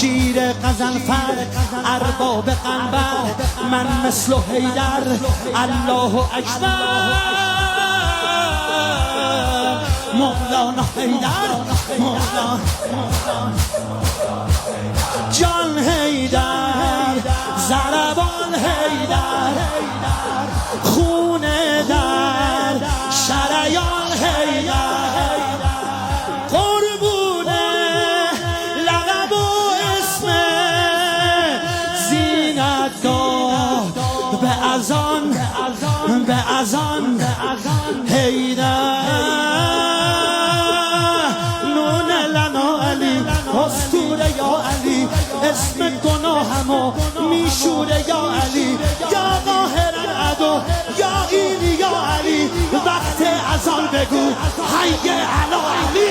شیر غضنفر ارباب قنبر من مثل حیدر الله اکبر مولانا حیدر مولانا جان حیدر ضربان حیدر خون در شریان حیدر قربون لقب و اسم زینت داد به اذان حیدر نون لنا علی اسطوره یا علی اسم گناهمو میشوره یا علی یا قاهر العدو یا این یا علی وقت اذان بگو حی علی علی